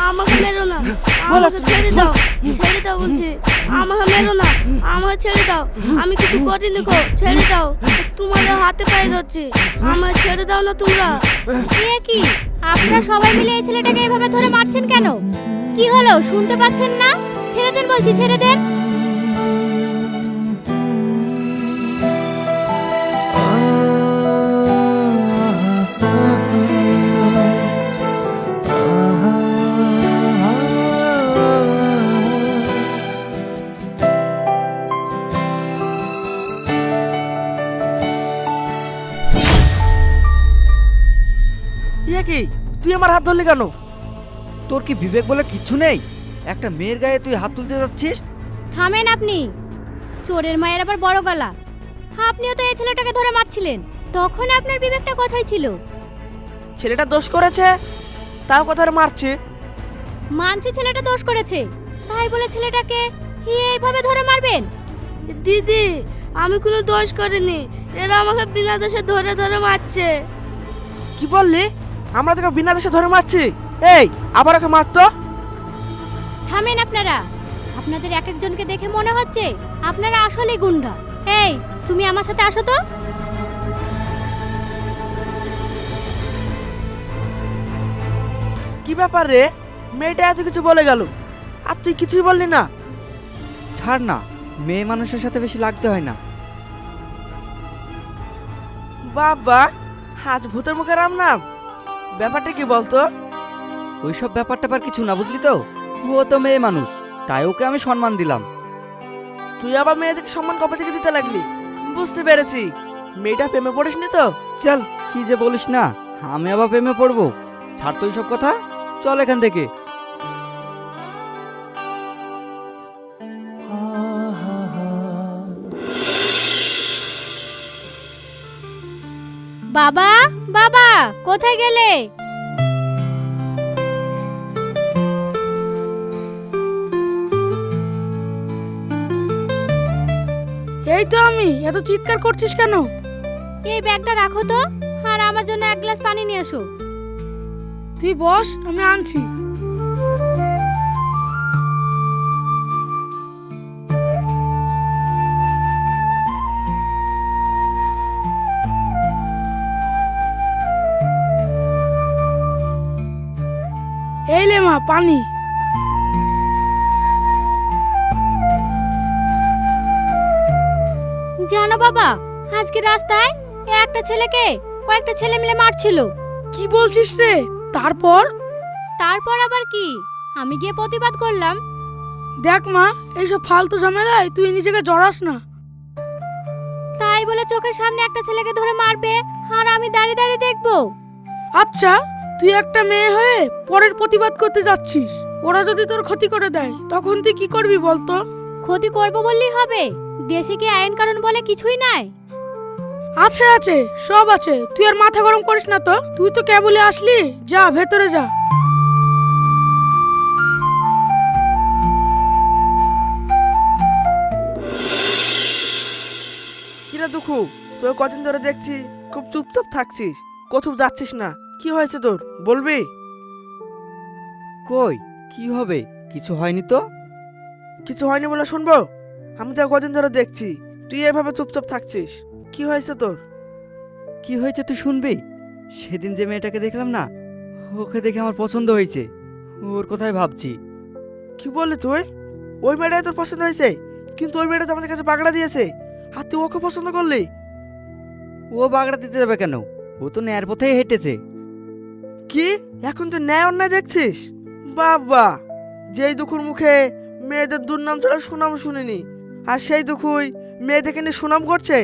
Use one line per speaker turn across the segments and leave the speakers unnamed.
আমাকে মেরো না, আমাকে ছেড়ে দাও, ছেড়ে দাও বলছি, আমাকে মেরো না, আমাকে ছেড়ে দাও, আমি কিছু করিনি গো, ছেড়ে দাও, তোমাদের হাতে পায়ে ধরছি, আমাকে ছেড়ে দাও না তোমরা।
এ কি, আপনারা সবাই মিলে এই ছেলেটাকে এভাবে ধরে মারছেন কেন? কি হলো শুনতে পাচ্ছেন না? ছেড়ে দেন বলছি, ছেড়ে দেন।
ইয়ে কি, তুই আমার হাত ধরলি কেন?
তোর কি বিবেক বলে কিচ্ছু নেই? একটা মেয়ের গায়ে তুই হাত তুলতে যাচ্ছিস?
থামেন আপনি, চোরের মায়ের আবার বড় গলা। আপনিও তো এই ছেলেটাকে ধরে মারছিলেন, তখন আপনার বিবেকটা কোথায় ছিল?
ছেলেটা দোষ করেছে, তাও কথা মারছে।
মানছি ছেলেটা দোষ করেছে, তাই বলে ছেলেটাকে এইভাবে ধরে মারবেন?
দিদি, আমি কোনো দোষ করিনি, এরা আমাকে বিনা দোষে ধরে ধরে মারছে।
কি বললি? আমরা তোকে বিনা দোষে ধরে মারছি? এই, আবার ওকে মারতো।
থামেন আপনারা, আপনাদের এক একজনকে দেখে মনে হচ্ছে আপনারা আসলে গুন্ডা। এই, তুমি আমার সাথে আসো তো।
কি ব্যাপার রে, মেয়েটা এত কিছু বলে গেল, আর তুই কিছুই বললি না?
ছাড় না, মেয়ে মানুষের সাথে বেশি লাগতে হয় না।
বাবা, আজ ভূতের মুখে রাম নাম, ব্যাপারটা কি বলতো?
ওইসব ব্যাপারটা আর কিছু না, বুঝলি তো? ও তো মেয়ে মানুষ, তাই ওকে আমি সম্মান দিলাম।
তুই আবার মেয়েদেরকে সম্মান কবে থেকে দিতে লাগলি? বুঝতে পেরেছি, মেয়েটা প্রেমে পড়িসনি তো?
চল, কি যে বলিস না, আমি আবার প্রেমে পড়বো? ছাড় তো সব কথা, চল এখান থেকে।
বাবা, বাবা, কোথায় গেলে?
এই তো আমি, এত চিৎকার করছিস কেন?
এই ব্যাগটা রাখো তো, আর আমার জন্য এক গ্লাস পানি নিয়ে এসো।
তুই বস, আমি আনছি। এই লে মা, পানি।
জানো বাবা, আজকে রাস্তায় একটা ছেলেকে কয়েকটা ছেলে মিলে মারছিল।
কি বলছিস রে? তারপর?
তারপর আবার কি, আমি গিয়ে প্রতিবাদ করলাম।
দেখ মা, এইসব ফালতু ঝামেলায় তুই নিজেকে জড়াস না।
তাই বলে চোখের সামনে একটা ছেলেকে ধরে মারবে আর আমি দাঁড়িয়ে দাঁড়িয়ে দেখবো?
আচ্ছা, তুই একটা মেয়ে হয়ে পরের প্রতিবাদ করতে যাচ্ছিস, ওরা যদি তোর ক্ষতি করে দেয় তখন তুই কি করবি বলতো?
ক্ষতি করব বললেই হবে? দেশে কি আইন কানুন বলে কিছুই নাই?
আছে আছে, সব আছে, তুই আর মাথা গরম করিস না তো। তুই তো কেবলই আসলি, যা ভেতরে যা।
কিরে দুঃখু, তোর কদিন ধরে দেখছি খুব চুপচাপ থাকছিস, কোথাও যাচ্ছিস না, কি হয়েছে তোর বলবি?
কই, কি হবে? কিছু হয়নি তো।
কিছু হয়নি বলে শুনবো? আমি তো কদিন ধরে দেখছি তুই এভাবে চুপচাপ থাকছিস, কি হয়েছে তোর?
কি হয়েছে তুই শুনবি? সেদিন যে মেয়েটাকে দেখলাম না, ওকে দেখে আমার পছন্দ হয়েছে, ওর কথাই ভাবছি।
কি বললি তুই? ওই মেয়েটাই তোর পছন্দ হয়েছে? কিন্তু ওই মেয়েটা তো আমাদের কাছে বাগড়া দিয়েছে, আর তুই ওকে পছন্দ করলি?
ও বাগড়া দিতে যাবে কেন? ও তো ন্যায়ের পথেই হেঁটেছে।
কি, এখন তুই ন্যায় অন্যায় দেখছিস? বাবা, যেই দুঃখুর মুখে মেয়েদের দুর্নাম ছাড়া সুনাম শুনিনি, আর সেই দুঃখুই মেয়েদেরকে নিয়ে সুনাম করছে।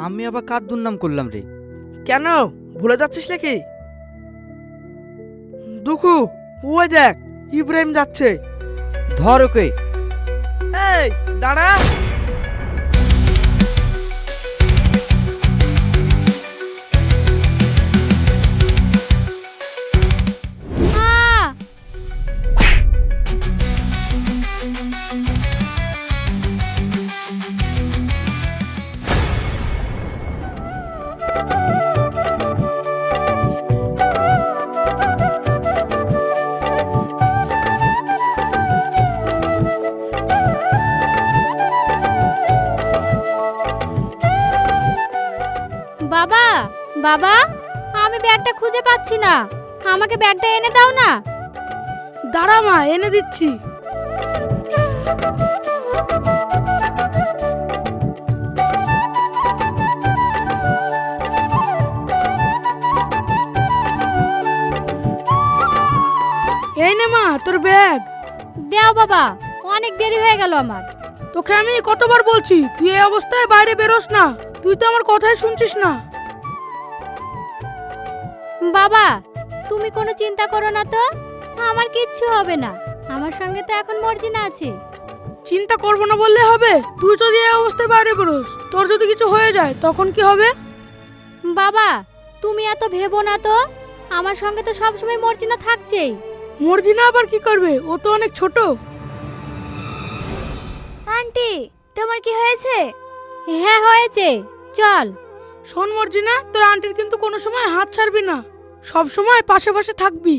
আমি আবার কার দুর্নাম করলাম রে?
কেন, ভুলে যাচ্ছিস নাকি? দুঃখু, ওই দেখ, ইব্রাহিম যাচ্ছে।
ধর ওকে।
এই দাঁড়া।
আহ! বাবা, বাবা, আমি ব্যাগটা খুঁজে পাচ্ছি না, আমাকে ব্যাগটা এনে দাও না।
দাঁড়া মা, এনে দিচ্ছি। এই নে মা তোর ব্যাগ।
দাও বাবা, অনেক দেরি হয়ে গেল আমার।
তোকে আমি কতবার বলছি তুই এই অবস্থায় বাইরে বেরোস না, তুই তো আমার কথাই শুনছিস না।
বাবা, তুমি কোনো চিন্তা করো না তো, আমার কিচ্ছু হবে না, আমার সঙ্গে তো এখন মর্জিনা আছে।
চিন্তা করবো না বললে হবে? তুই যদি এই অবস্থায় বাইরে বেরোস, তোর যদি কিছু হয়ে যায় তখন কি হবে?
বাবা, তুমি এত ভেবো না তো, আমার সঙ্গে তো সবসময় মর্জিনা থাকছেই।
মর্জিনা আবার কি করবে? ও তো অনেক ছোট।
আন্টি, তোমার কি হয়েছে?
হ্যাঁ হয়েছে, চল।
শোন মর্জিনা, তোর আন্টির কিন্তু কোনো সময় হাত ছাড়বি না, সব সময় পাশে পাশে থাকবি।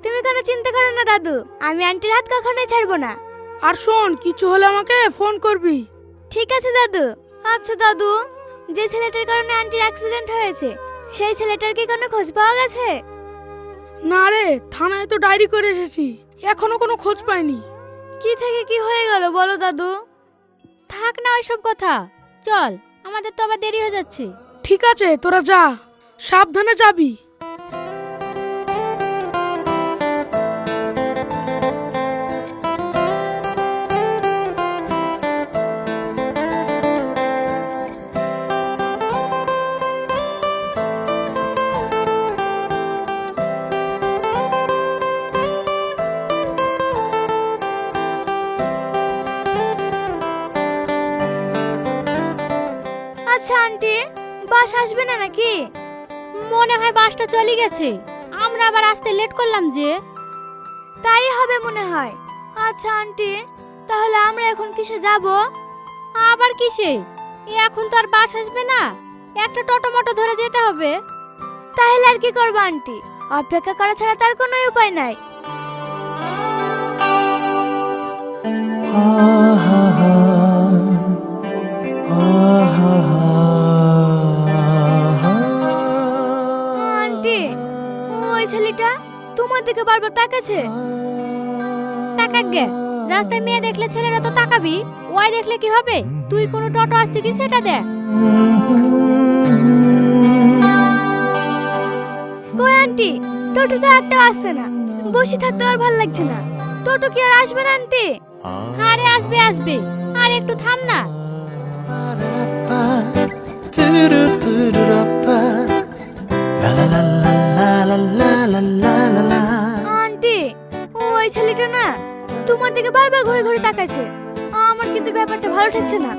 তুমি কোনো চিন্তা করো না দাদু, আমি আন্টির হাত কখনোই ছাড়বো না।
আর শোন, কিছু হলে আমাকে ফোন করবি।
ঠিক আছে দাদু। আচ্ছা দাদু, যে ছেলেটার কারণে আন্টির অ্যাক্সিডেন্ট হয়েছে, সেই ছেলেটার কি কোনো খোঁজ পাওয়া গেছে?
না রে, থানায় তো ডায়েরি করে এসেছি, এখনো কোনো খোঁজ পাইনি।
কি থেকে কি হয়ে গেল বলো দাদু?
থাক না ওইসব কথা, চল, আমাদের তো আবার দেরি হয়ে যাচ্ছে।
ঠিক আছে, তোরা যা, সাবধানে যাবি।
আচ্ছা আন্টি, বাস আসবে না নাকি?
মনে হয় বাসটা চলে গেছে, আমরা আবার আসতে লেট করলাম যে।
তাই হবে মনে হয়। আচ্ছা আন্টি, তাহলে আমরা এখন কিসে যাব?
আবার কিসে? এখন তো আর বাস আসবে না, একটা টোটো মোটো ধরে যেতে হবে।
তাহলে আর কি করবো আন্টি, অপেক্ষা করা ছাড়া তার কোনো উপায় নাই। আন্টি, ওই ছেলেটা তোমার দিকে বারবার তাকাচ্ছে।
তাকাক গে, রাস্তায় মেয়ে দেখলে ছেলেরা তো তাকাবি, ওই দেখলে কি হবে? তুই কোনো টোটো আসছে কি সেটা দেখ।
কই আন্টি, টোটো তো একটা আসছে না, বসে থাকতে আর ভালো লাগছে না। টোটো কি আর আসবে না আন্টি?
আরে আসবে আসবে, আর একটু থাম না।
আন্টি, ওই ছেলেটা না তোমার দিকে বারবার ঘুরে ঘুরে তাকাচ্ছে। আমার কিন্তু ব্যাপারটা ভালো ঠেকছে না,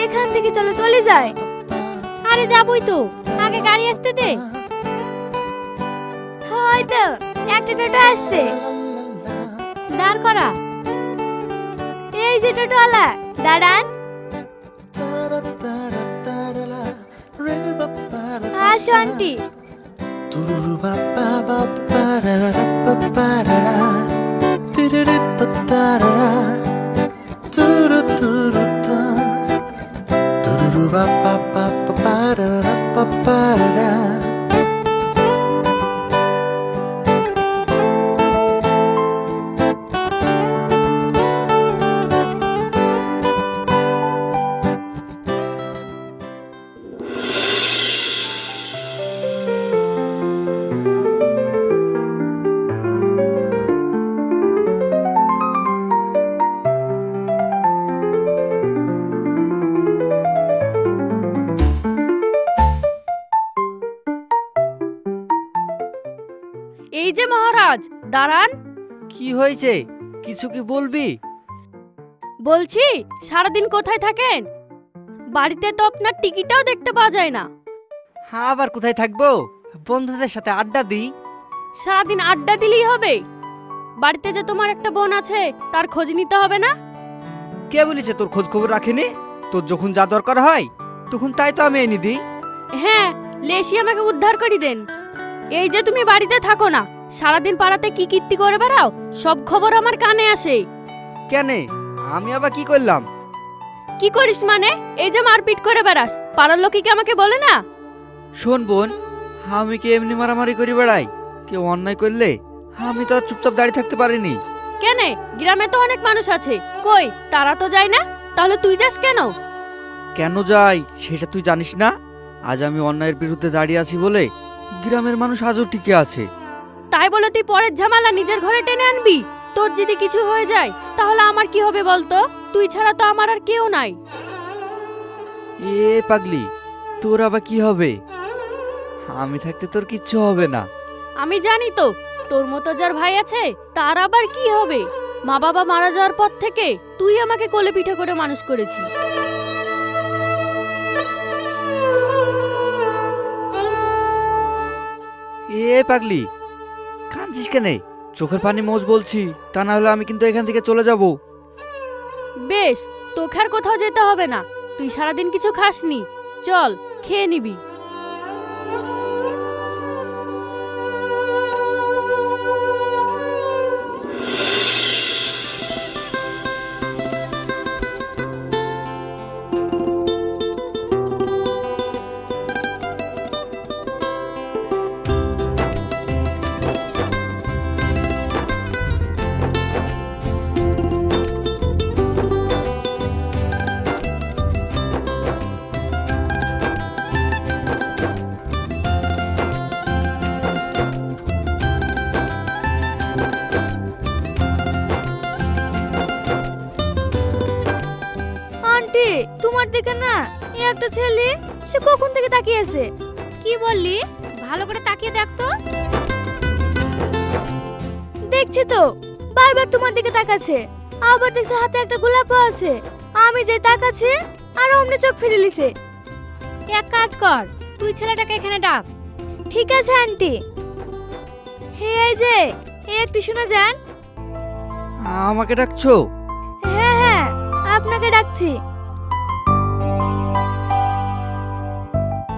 এখান থেকে চলো, চলে যায়।
আরে যাবই তো, আগে গাড়ি আসতে দে।
হয়তো একটা টোটো আসছে।
দাঁড় করা।
এই যে টোটোওয়ালা, দাঁড়ান। আসো আন্টি।
এই যে মহারাজ, দাঁড়ান।
কি হয়েছে, কিছু কি বলবি?
বলছি, সারাদিন কোথায় থাকেন? বাড়িতে তো আপনার টিকিটাও দেখতে পাওয়া যায় না।
আবার কোথায় থাকবো, বন্ধুদের সাথে আড্ডা দিই।
সারাদিন আড্ডা দিলেই হবে? বাড়িতে যে তোমার একটা বোন আছে, তার খোঁজ নিতে হবে না?
কে বলেছে তোর খোঁজ খবর রাখেনি? তোর যখন যা দরকার হয় তখন তাই তো আমি এনে দিই।
হ্যাঁ, লেসি আমাকে উদ্ধার করে দেন। এই যে তুমি বাড়িতে থাকো না, সারাদিন পাড়াতে কি কীর্তি করে বেড়াও, সব খবর আমার কানে আসে।
কেনে, আমি আবার কি করলাম?
কি করিস মানে? এই যে মারপিট করে বেড়াস, পাড়ার লোকে কি আমাকে বলে না?
শোন বোন, আমি কি এমনি মারামারি করি বেড়াই? কেউ অন্যায় করলে আমি তো আর চুপচাপ দাঁড়িয়ে থাকতে পারিনি।
কেনে গ্রামে তো অনেক মানুষ আছে, কই তারা তো যায় না, তাহলে তুই যাস কেন?
কেন যাই সেটা তুই জানিস না? আজ আমি অন্যায়ের বিরুদ্ধে দাঁড়িয়ে আছি বলে গ্রামের মানুষ আজও টিকে আছে।
তাই বলে তুই পরের ঝামেলা নিজের ঘরে টেনে আনবি? তোর যদি কিছু হয়ে যায় তাহলে আমার কি হবে বলতো? তুই ছাড়া তো আমার আর কেউ নাই।
এ পাগলি, তোর আবার কি হবে? আমি থাকতে তোর কিচ্ছু হবে না।
আমি জানি তো, তোর মতো যার ভাই আছে তার আবার কি হবে। মা বাবা মারা যাওয়ার পর থেকে তুই আমাকে কোলে পিঠে করে মানুষ করেছিস।
এ পাগলি, কাঁদছিস কেন? চোখের পানি মোজ বলছি, তা না হলে আমি কিন্তু এখান থেকে চলে যাব।
বেশ, তোকে আর কোথাও যেতে হবে না। তুই সারাদিন কিছু খাসনি, চল খেয়ে নিবি।
আন্টি, তোমার দিকে না এই একটা ছেলে, সে কখন থেকে তাকিয়ে আছে।
কি বললি? ভালো করে তাকিয়ে দেখ তো।
দেখছি তো, বারবার তোমার দিকে তাকাচ্ছে। আবার দেখছি হাতে একটা গোলাপও আছে। আমি যে তাকাচ্ছি আর অমনি চোখ ফিরে লিছে।
এক কাজ কর, তুই ছেলেটাকে এখানে ডাক।
ঠিক আছে আন্টি। হে এই যে, এই একটু শোনা যান।
আমাকে ডাকছো?
হ্যাঁ হ্যাঁ, আপনাকে ডাকছি।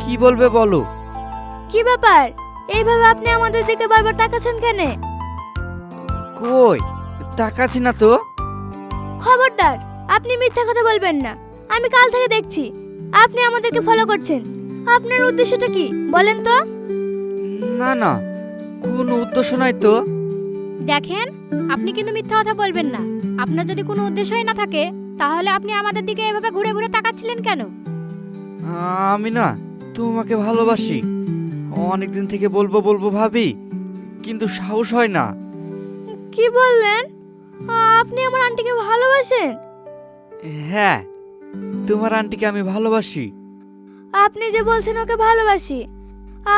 কি বলবে বলো।
কি ব্যাপার, এইভাবে আপনি আমাদের দিকে বারবার তাকাচ্ছেন কেন?
কই, তাকাচ্ছি না তো।
খবরদার, আপনি মিথ্যা কথা বলবেন না। আমি কাল থেকে দেখছি আপনি আমাদেরকে ফলো করছেন। আপনার উদ্দেশ্যটা কি বলেন তো?
না না, কোনো উদ্দেশ্য নাই তো।
দেখেন, আপনি কিন্তু মিথ্যা কথা বলবেন না। আপনার যদি কোনো উদ্দেশ্যই না থাকে তাহলে আপনি আমাদের দিকে এভাবে ঘুরে ঘুরে তাকাচ্ছিলেন কেন?
আমি না তোমাকে ভালোবাসি। অনেকদিন থেকে বলবো বলবো ভাবি, কিন্তু সাহস হয় না।
কি বললেন? আপনি আমার আন্টিকে ভালোবাসেন?
হ্যাঁ, তোমার আন্টিকে আমি ভালোবাসি।
আপনি যে বলছেন ওকে ভালোবাসি,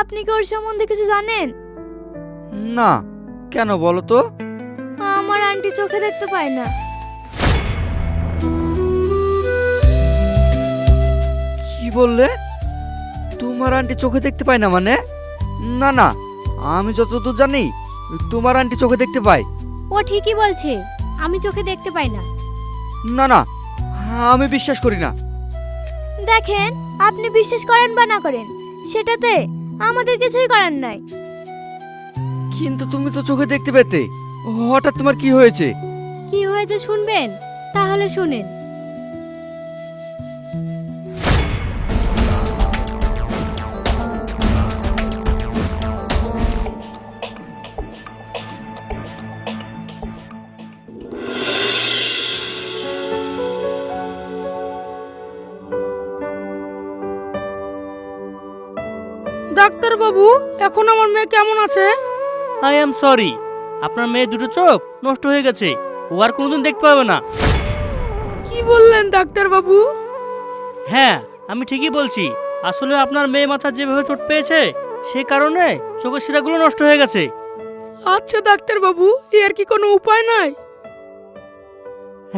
আপনি কি ওর সম্বন্ধে কিছু জানেন?
না, কেন বলো তো?
আমার আন্টি চোখে দেখতে পায় না।
কি বললে? তোমার আন্টি চোখে দেখতে পায় না মানে? না না, আমি যতদূর জানি তোমার আন্টি চোখে দেখতে পায়।
ও ঠিকই বলছে, আমি চোখে দেখতে পাই না।
না না, আমি বিশ্বাস করি না।
দেখেন, আপনি বিশ্বাস করেন বা না করেন, সেটাতে আমাদের কিছুই করার নাই।
কিন্তু তুমি তো চোখে দেখতে পেতে, হঠাৎ তোমার কি হয়েছে?
কি হয়েছে শুনবেন? তাহলে শুনেন।
ডাক্তার বাবু, এখন আমার মেয়ে কেমন আছে?
আই এম সরি, আপনার মেয়ে দুটো চোখ নষ্ট হয়ে গেছে। ও আর কোনোদিন দেখতে পাবে না।
কি বললেন ডাক্তার বাবু?
হ্যাঁ, আমি ঠিকই বলছি। আসলে আপনার মেয়ে মাথার যেভাবে চোট পেয়েছে সেই কারণে চোখের শিরাগুলো নষ্ট হয়ে গেছে।
আচ্ছা ডাক্তার বাবু, এর কি কোনো উপায় নাই?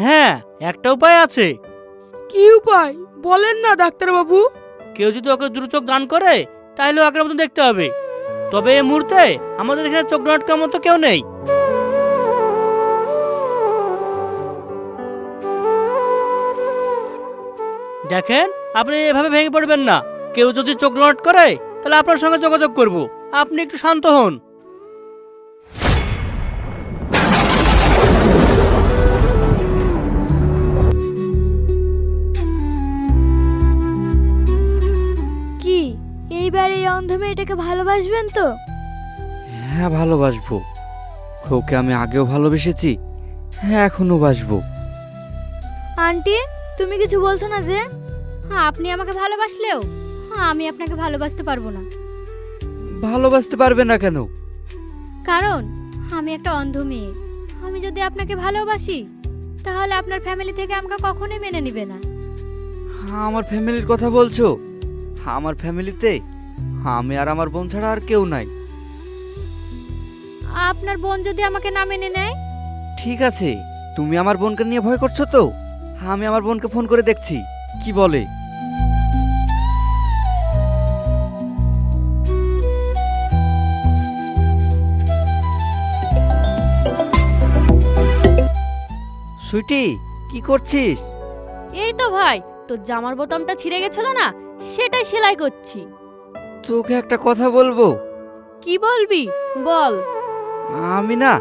হ্যাঁ, একটা উপায় আছে।
কি উপায় বলেন না ডাক্তার বাবু?
কেউ যদি ওকে দুটো চোখ দান করে তাহলে আগের মতো দেখতে হবে। তবে এই মুহূর্তে আমাদের এখানে চোখ ডাঁটকার মতো কেউ নেই। দেখেন, আপনি এভাবে ভেঙে পড়বেন না। কেউ যদি চোখ ডোনেট করে তাহলে আপনার সঙ্গে যোগাযোগ করব। আপনি একটু শান্ত হন।
কি এইবার এই অন্ধ মেয়েটাকে ভালোবাসবেন তো?
হ্যাঁ ভালোবাসবো। ওকে আমি আগেও ভালোবেসেছি, হ্যাঁ এখনো বাসবো।
আন্টি, তুমি কিছু বলছো না যে?
হ্যাঁ, আপনি আমাকে ভালোবাসলেও আমি আপনাকে ভালোবাসতে পারবো না।
ভালোবাসতে পারবে না কেন?
কারণ আমি একটা অন্ধ মেয়ে। আমি যদি আপনাকে ভালোবাসি তাহলে আপনার ফ্যামিলি থেকে আমাকে কখনোই মেনে নেবে না।
আমার ফ্যামিলির কথা বলছো? আমার ফ্যামিলিতে আমি আর আমার বোন ছাড়া আর কেউ নাই।
আপনার বোন যদি আমাকে না মেনে নেয়?
ঠিক আছে, তুমি আমার বোনকে নিয়ে ভয় করছো তো? আমি আমার বোনকে ফোন করে দেখছি কি বলে। সুইটি, কি করছিস?
এই তো ভাই, তোর জামার বোতামটা ছিঁড়ে গেছিল না, সেটাই সেলাই করছি।
তোকে একটা কথা বলবো।
কি বলবি বল।
আমি না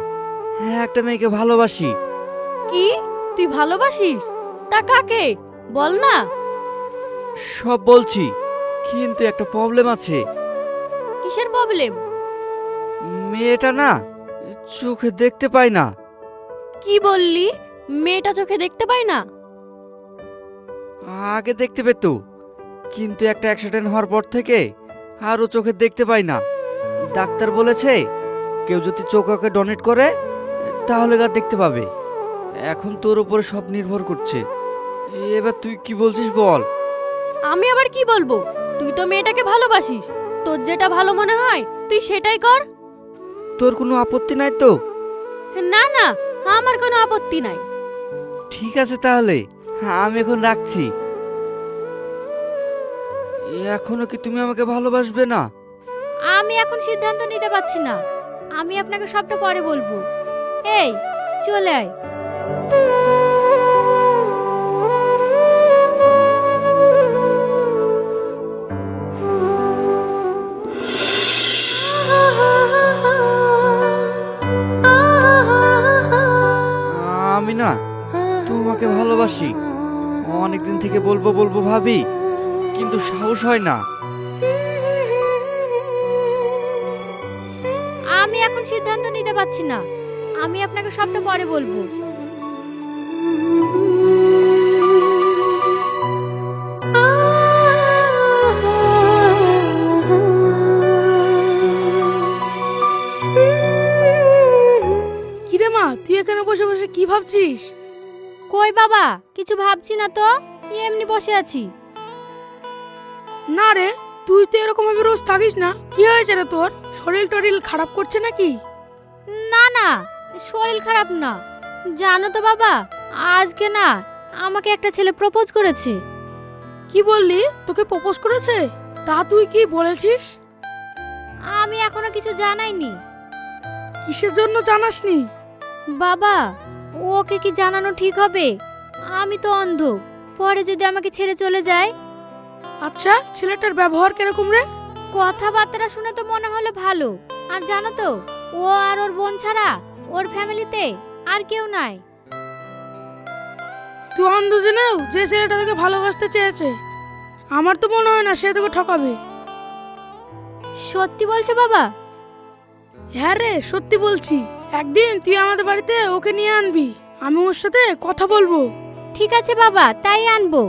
একটা মেয়েকে ভালোবাসি।
কি, তুই ভালোবাসিস? তা কাকে বল না।
সব বলছি, কিন্তু একটা প্রবলেম আছে।
কিসের প্রবলেম?
মেয়েটা না চোখে দেখতে পায় না।
কি বললি? মেয়েটা চোখে দেখতে পায় না?
আগে দেখতে পেত, কিন্তু একটা অ্যাক্সিডেন্ট হওয়ার পর থেকে আরও চোখে দেখতে পায় না। ডাক্তার বলেছে কেউ যদি চোখ ওকে ডোনেট করে তাহলে গা দেখতে পাবে। এখন তোর উপরে সব নির্ভর করছে। এবার তুই কি বলছিস বল।
আমি আবার কি বলবো? তুই তো মেয়েটাকে ভালোবাসিস, তোর যেটা ভালো মনে হয় তুই সেটাই কর।
তোর কোনো আপত্তি নাই তো?
না না, আমার কোনো আপত্তি নাই।
ঠিক আছে তাহলে, আমি এখন রাখছি। এখনো কি তুমি আমাকে ভালোবাসবে না?
আমি এখন সিদ্ধান্ত নিতে পারছি না। আমি আপনাকে সবটা পরে বলবো। এই চলে আয়।
আমি না তোমাকে ভালোবাসি। অনেকদিন থেকে বলবো বলবো ভাবি, কিন্তু সাহস হয় না।
আমি এখন সিদ্ধান্ত নিতে পারছি না। আমি আপনাকে সবটা পরে বলবো।
কিরে মা, তুই এখানে বসে বসে কি ভাবছিস?
কই বাবা, কিছু ভাবছি না তো, এমনি বসে আছি।
না রে, তুই তো এরকম ভাবে রোজ থাকিস না। কি হয়েছে রে তোর? শরীর টরিল খারাপ করছে নাকি?
না না, শরীর খারাপ না। জানো তো বাবা, আজকে না আমাকে একটা ছেলে প্রপোজ করেছে।
কি বললি? তোকে প্রপোজ করেছে? তা তুই কি বলেছিস?
আমি এখনো কিছু জানাইনি।
কিসের জন্য জানাসনি?
বাবা, ওকে কি জানানো ঠিক হবে? আমি তো অন্ধ, পরে যদি আমাকে ছেড়ে চলে যায়।
আচ্ছা, ছেলেটার ব্যবহার কিরকম রে?
কথাবার্তা শুনে তো মনে হলো ভালো। আর জানো তো, ও আর ওর বোন ছাড়া ওর ফ্যামিলিতে আর কেউ নাই।
তুই অন্ধ জেনেও যে ছেলেটা তোকে ভালোবাসতে চেয়েছে, আমার তো মনে হয় না সে তোকে ঠকাবে।
সত্যি বলছে বাবা?
হ্যাঁ রে, সত্যি বলছি। একদিন তুই আমাদের বাড়িতে ওকে নিয়ে আনবি, আমি ওর সাথে কথা বলবো।
ঠিক আছে বাবা, তাই আনবো।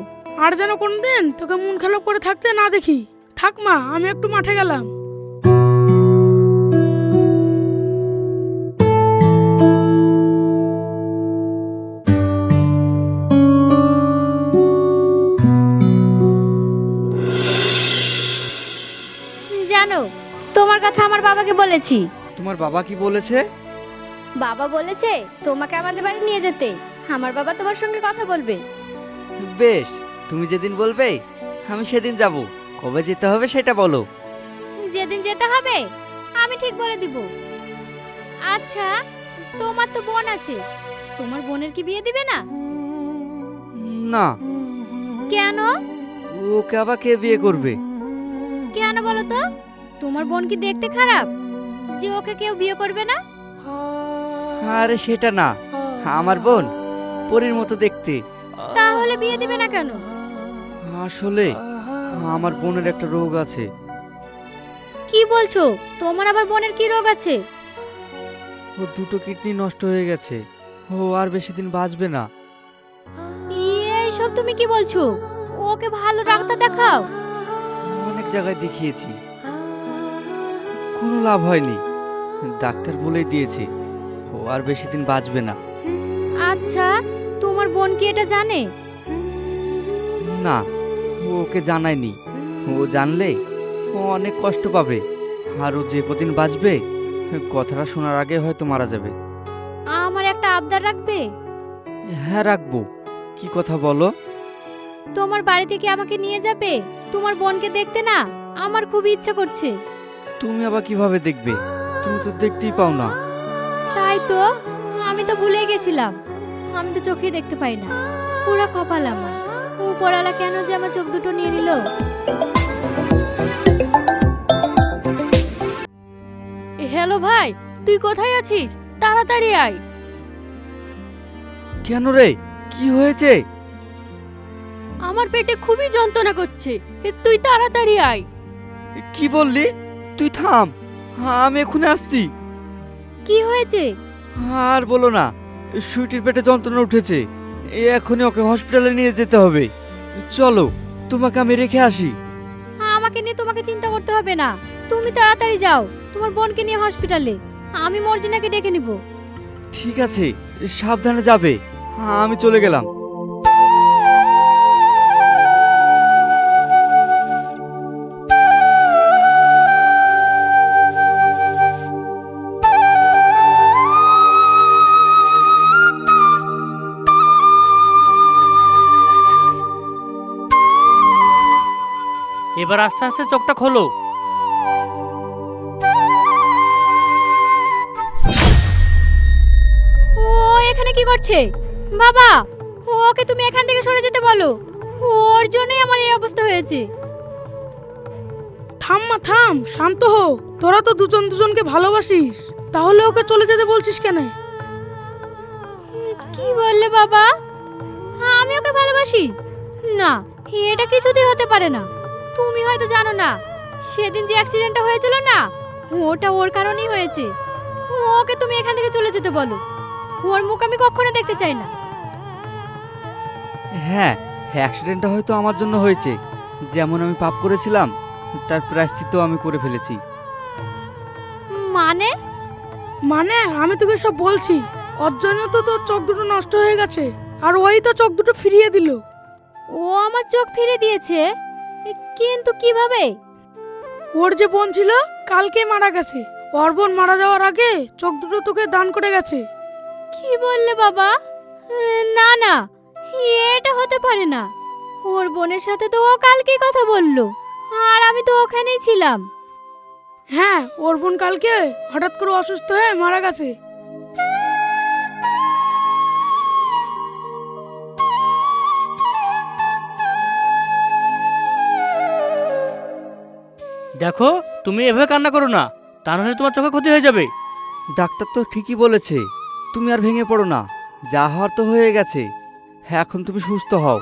আর যেন কোনদিন তোকে মন খারাপ করে থাকতে না দেখি। থাক মা, আমি একটু মাঠে গেলাম।
জানো, তোমার কথা আমার বাবাকে বলেছি।
তোমার বাবা কি বলেছে?
বাবা বলেছে তোমাকে আমাদের বাড়ি নিয়ে যেতে। আমার বাবা তোমার সঙ্গে কথা বলবে।
বেশ, তুমি যেদিন বলবে আমি সেদিন যাব। কবে যেতে হবে সেটা বলো।
যেদিন যেতে হবে আমি ঠিক বলে দিব। আচ্ছা, তোমার তো বোন আছে, তোমার বোনের কি বিয়ে দিবে না?
না।
কেন?
ওকে আবার কে বিয়ে করবে?
কেন বলো তো? তোমার বোন কি দেখতে খারাপ যে ওকে কেউ বিয়ে করবে না?
আরে সেটা না, আমার বোন পরীর মতো দেখতে।
তাহলে বিয়ে দিবে না কেন?
আসলে আমার বোনের একটা রোগ আছে,
কি বলছো? তোমার আবার বোনের কি রোগ আছে?
ও দুটো কিডনি নষ্ট হয়ে গেছে, ও আর বেশি দিন বাঁচবে না।
এইসব তুমি কি বলছো? ওকে ভালো ডাক্তার দেখাও।
অনেক জায়গায় দেখিয়েছি, কোনো লাভ হয়নি। ডাক্তার বলেই দিয়েছে ও আর বেশি দিন বাঁচবে না।
আচ্ছা, তোমার বোন কি এটা জানে?
না, ও ওকে জানায়নি। ও জানলে ও অনেক কষ্ট পাবে, আর ও যে কদিন বাঁচবে কথাটা শোনার আগে হয়তো মারা যাবে।
আমার একটা আবদার রাখবে?
হ্যাঁ রাখবো, কি কথা বলো।
তোমার বাড়ি থেকে আমাকে নিয়ে যাবে? তোমার বোনকে দেখতে না আমার খুব ইচ্ছা করছে।
তুমি আবার কিভাবে দেখবে? তুমি তো দেখতেই পাও না।
তাই তো, আমি তো ভুলে গেছিলাম। আমি তো চোখেই দেখতে পাই না। পুরো কপাল আমার। উপরওয়ালা কেন যে আমার চোখ দুটো নিয়ে নিল।
হ্যালো ভাই, তুই কোথায় আছিস? তাড়াতাড়ি আয়।
কেন রে, কি হয়েছে?
আমার পেটে খুবই যন্ত্রণা করছে, তুই তাড়াতাড়ি আয়।
কি বললি? তুই থাম, আমি এক্ষুনি আসছি।
কি হয়েছে?
আর বলো না, সুইটির পেটে যন্ত্রণা উঠেছে, এখনই ওকে হসপিটালে নিয়ে যেতে হবে। চলো, তোমাকে আমি রেখে আসি।
আমাকে নিয়ে তোমাকে চিন্তা করতে হবে না। তুমি তাড়াতাড়ি যাও তোমার বোনকে নিয়ে হসপিটালে। আমি মর্জিনাকে ডেকে নিব।
ঠিক আছে, সাবধানে যাবে। আমি চলে গেলাম।
এবার আস্তে আস্তে চোখটা খোলো।
ও এখানে কি করছে? বাবা, ওকে তুমি এখান থেকে সরে যেতে বলো। ওর জন্যই আমার এই অবস্থা হয়েছে।
থাম মা থাম, শান্ত হো। তোরা তো দুজন দুজনকে ভালোবাসিস, তাহলে ওকে চলে যেতে বলছিস কেন?
কি বললে বাবা? আমি ওকে ভালোবাসি? না, এটা কিছুতেই হতে পারে না। তুমি হয়তো জানো না, সেদিন যে অ্যাক্সিডেন্টটা হয়েছিল না, ওটা ওর কারণেই হয়েছে। ওকে তুমি এখান থেকে চলে যেতে বলো। ওর মুখ আমি কখনো দেখতে চাই না।
হ্যাঁ, অ্যাক্সিডেন্টটা হয়তো আমার জন্য হয়েছে। যেমন আমি পাপ করেছিলাম, তার প্রায়শ্চিত্ত আমি করে ফেলেছি।
মানে?
মানে আমি তোকে সব বলছি। ওর জন্য তো তোর চোখ দুটো নষ্ট হয়ে গেছে, আর ওই তো চোখ দুটো ফিরিয়ে দিল।
ও আমার চোখ ফিরে দিয়েছে, কিন্তু কিভাবে?
ওর যে বোন ছিল কালকে মারা গেছে। ওর বোন মারা যাওয়ার আগে চোখ দুটো তোকে দান করে গেছে।
কি বললে বাবা? না না, এটা হতে পারে না। ওর বোনের সাথে তো ও কালকেই কথা বললো, আর আমি তো ওখানেই ছিলাম।
হ্যাঁ, ওর বোন কালকে হঠাৎ করে অসুস্থ হয়ে মারা গেছে।
দেখো, তুমি এভাবে কান্না করো না, তা নাহলে তোমার চোখে ক্ষতি হয়ে যাবে।
ডাক্তার তো ঠিকই বলেছে, তুমি আর ভেঙে পড়ো না। যা হওয়ার তো হয়ে গেছে, এখন তুমি সুস্থ হও।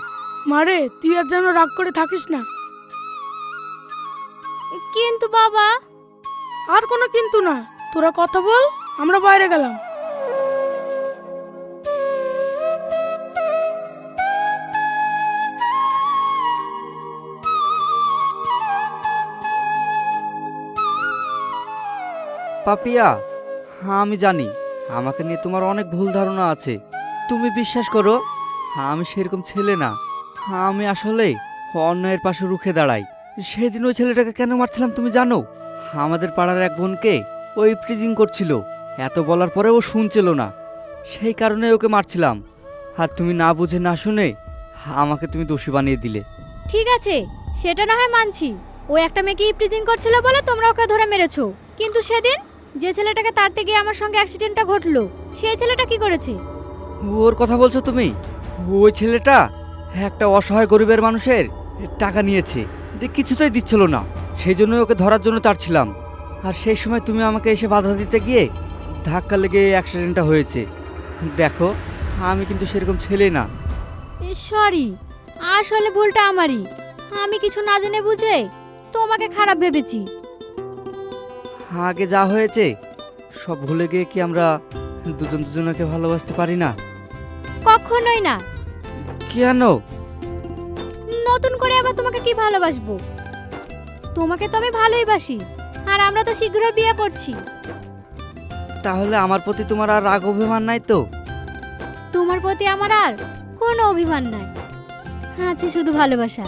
মারে, তুই আর যেন রাগ করে থাকিস না।
কিন্তু বাবা।
আর কোনো কিন্তু না, তোরা কথা বল, আমরা বাইরে গেলাম।
পাপিয়া, আমি জানি আমাকে নিয়ে তোমার অনেক ভুল ধারণা আছে। তুমি বিশ্বাস করো, আমি সেরকম ছেলে না। আমি আসলে অন্যায়ের পাশে রুখে দাঁড়াই। সেদিন ওই ছেলেটাকে কেন মারছিলাম তুমি জানো? আমাদের পাড়ার এক বোনকে ওই প্রিজিং করছিল, এত বলার পরে ও শুনছিল না, সেই কারণে ওকে মারছিলাম। আর তুমি না বুঝে না শুনে আমাকে তুমি দোষী বানিয়ে দিলে।
ঠিক আছে, সেটা না হয় মানছি। ও একটা মেয়েকে ইপটিজিং করছিল বলে তোমরা ওকে ধরে মেরেছো। কিন্তু সেদিন যে ছেলেটাকে তাড়তে গিয়ে আমার সঙ্গে অ্যাক্সিডেন্টটা ঘটলো, সেই ছেলেটা কি করেছে?
ওর কথা বলছো তুমি? ওই ছেলেটা একটা অসহায় গরিবের মানুষের টাকা নিয়েছে, কিছুতেই দিচ্ছিল না, সেই জন্য ওকে ধরার জন্য তাড়ছিলাম। আর সেই সময় তুমি আমাকে এসে বাধা দিতে গিয়ে ধাক্কা লেগে অ্যাক্সিডেন্টটা হয়েছে। দেখো, আমি কিন্তু সেরকম ছেলে না।
সরি, আসলে ভুলটা আমারই। আমি কিছু না জেনে বুঝে তোমাকে খারাপ ভেবেছি।
আগে যা হয়েছে সব ভুলে গিয়ে কি আমরা দুজন দুজনকে ভালোবাসতে পারি না?
কখনোই না।
কেন?
নতুন করে আবার তোমাকে কি ভালোবাসবো? তোমাকে তো আমি ভালোই বাসি, আর আমরা তো শীঘ্রই বিয়ে করছি।
তাহলে আমার প্রতি তোমার আর রাগ অভিমান নাই তো?
তোমার প্রতি আমার আর কোনো অভিমান নাই, আছে শুধু ভালোবাসা।